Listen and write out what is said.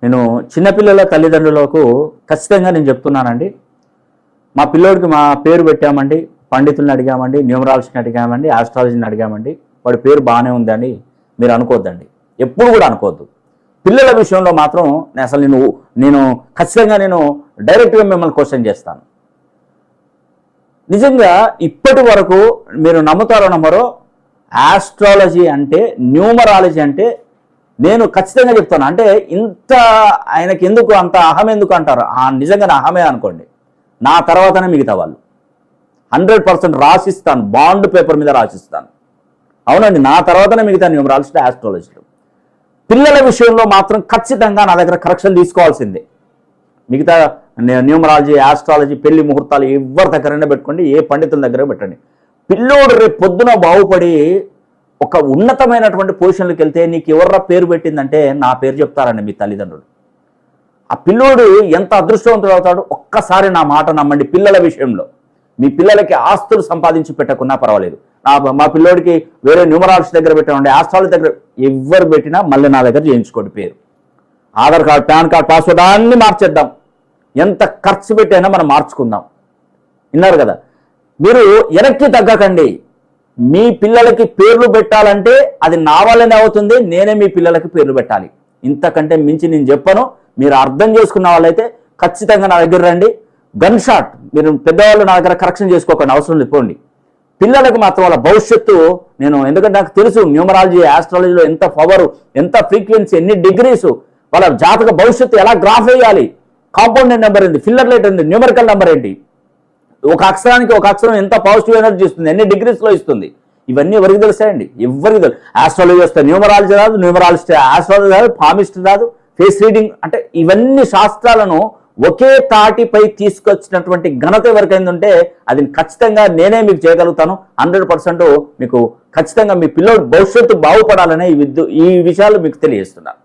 నేను చిన్నపిల్లల తల్లిదండ్రులకు ఖచ్చితంగా నేను చెప్తున్నానండి. మా పిల్లోడికి మా పేరు పెట్టామండి, పండితుల్ని అడిగామండి, న్యూమరాలజీని అడిగామండి, ఆస్ట్రాలజీని అడిగామండి, వాడి పేరు బాగానే ఉందండి మీరు అనుకోవద్దండి, ఎప్పుడు కూడా అనుకోవద్దు. పిల్లల విషయంలో మాత్రం నేను ఖచ్చితంగా డైరెక్ట్గా మిమ్మల్ని క్వశ్చన్ చేస్తాను. నిజంగా ఇప్పటి వరకు మీరు నమ్ముతారో నమ్మరో, ఆస్ట్రాలజీ అంటే, న్యూమరాలజీ అంటే నేను ఖచ్చితంగా చెప్తాను. అంటే ఇంత ఆయనకి ఎందుకు అంత అహం ఎందుకు అంటారు? నిజంగా నా అహమే అనుకోండి, నా తర్వాతనే మిగతా వాళ్ళు. 100% రాసిస్తాను, బాండ్ పేపర్ మీద రాసిస్తాను. అవునండి, నా తర్వాతనే మిగతా న్యూమరాలజిస్ట్, ఆస్ట్రాలజిస్టులు. పిల్లల విషయంలో మాత్రం ఖచ్చితంగా నా దగ్గర కరెక్షన్ తీసుకోవాల్సిందే. మిగతా న్యూమరాలజీ, ఆస్ట్రాలజీ, పెళ్లి ముహూర్తాలు ఎవరి దగ్గరైనా పెట్టుకోండి, ఏ పండితుల దగ్గర పెట్టండి. పిల్లోడు రేపు పొద్దున బాగుపడి ఒక ఉన్నతమైనటువంటి పొజిషన్లకు వెళ్తే నీకు ఎవర్రా పేరు పెట్టిందంటే నా పేరు చెప్తారండి మీ తల్లిదండ్రులు. ఆ పిల్లోడు ఎంత అదృష్టవంతుడు అవుతాడు. ఒక్కసారి నా మాట నమ్మండి. పిల్లల విషయంలో మీ పిల్లలకి ఆస్తులు సంపాదించి పెట్టకున్నా పర్వాలేదు, మా పిల్లోడికి వేరే న్యూమరాలజీ దగ్గర పెట్టండి, ఆస్ట్రాలజీ దగ్గర ఎవరు పెట్టినా మళ్ళీ నా దగ్గర చేయించుకోండి పేరు. Aadhaar card, pan card, password అన్నీ మార్చేద్దాం. ఎంత ఖర్చు పెట్టైనా మనం మార్చుకుందాం. విన్నారు కదా? మీరు వెనక్కి తగ్గకండి. మీ పిల్లలకి పేర్లు పెట్టాలంటే అది నా వల్లనే అవుతుంది, నేనే మీ పిల్లలకి పేర్లు పెట్టాలి. ఇంతకంటే మించి నేను చెప్పను. మీరు అర్థం చేసుకున్న వాళ్ళైతే ఖచ్చితంగా నా దగ్గర రండి. గన్ షాట్, మీరు పెద్దవాళ్ళు నా దగ్గర కరెక్షన్ చేసుకోకండి, అవసరం లేకపోండి. పిల్లలకు మాత్రం వాళ్ళ భవిష్యత్తు ఎందుకంటే నాకు తెలుసు న్యూమరాలజీ, ఆస్ట్రాలజీలో ఎంత పవర్, ఎంత ఫ్రీక్వెన్సీ, ఎన్ని డిగ్రీస్, వాళ్ళ జాతక భవిష్యత్తు ఎలా గ్రాఫ్ వేయాలి, కాంపౌండెంట్ నెంబర్ ఏంటి, ఫిల్లర్ రేట్ ఏంటి, న్యూమరికల్ నెంబర్ ఏంటి, ఒక అక్షరానికి ఒక అక్షరం ఎంత పాజిటివ్ ఎనర్జీ ఇస్తుంది, ఎన్ని డిగ్రీస్లో ఇస్తుంది, ఇవన్నీ ఎవరికి తెలుస్తాయండి? ఎవరికి తెలుసు. ఆస్ట్రాలజీ వస్తే న్యూమరాలజీ రాదు, న్యూమరాలజీ ఆస్ట్రాలజీ రాదు, పామిస్ట్ రాదు, ఫేస్ రీడింగ్ అంటే ఇవన్నీ శాస్త్రాలను ఒకే తాటిపై తీసుకొచ్చినటువంటి ఘనత ఎవరికైందంటే అది ఖచ్చితంగా నేనే మీకు చేయగలుగుతాను. 100% మీకు ఖచ్చితంగా మీ పిల్లల భవిష్యత్తు బాగుపడాలనే ఈ విషయాలు మీకు తెలియజేస్తున్నాను.